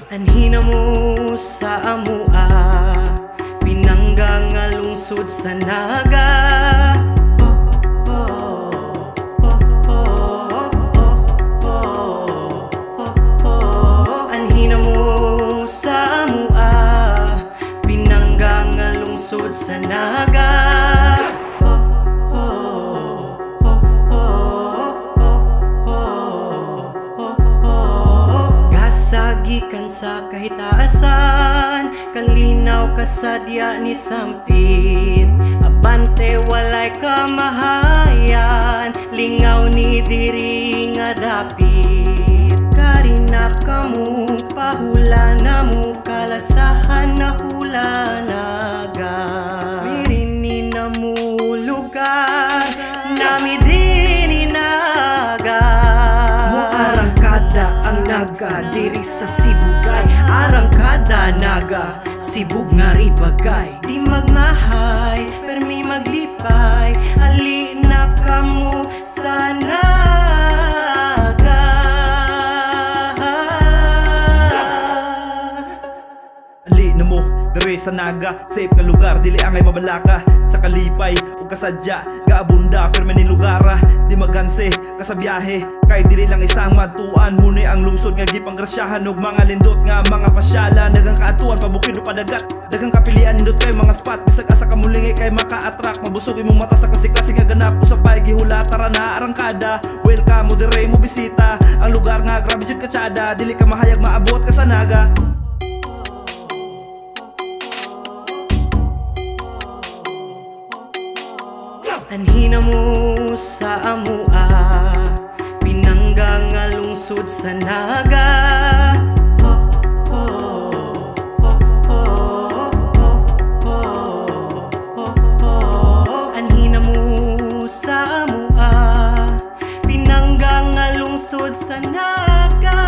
Anhina mo sa amua, pinangga nga lungsod sa naga. Anhina mo sa amua, pinangga nga lungsod sa naga. Sagikan sa kahitaasan, kalinaw kasadya ni sampit. Abante walay kamahayan, lingaw ni diri nga dapit. Karina kamu, pahula na mo, kalasahan na hula naga. Mirini na mo lugar, nami din inaga. Ang naga diri sa Sibugay, arangkada naga Sibug nga ribagay. Di magmahay, permi maglipay, ali na kamo sa naga. Ali na mo, dere sa naga, safe nga lugar, dili angay mabalaka. Sa kalipay, o kasadya, gaabunda, permanin lugara. Di maganse, kasabiyahe, kay dili lang isang matuan. Muna ang lungsod nga gipanggrasyahan, og mga lindot nga mga pasyala. Dagang kaatuan, pabukid o padagat, dagang kapilian, nindot kay mga spot. Bisag asa kamulingi kay maka-attract, mabusog imong mata sa klase-klase nga ganap. Usapay gihula, tara na arangkada, welcome mo dire mo bisita. Ang lugar nga grabe jud katsada, dili ka mahayag maabot ka sa naga. Anhina mo sa amua, pinangga nga lungsod sa naga. Anhina mo sa amua, pinangga nga lungsod sa naga.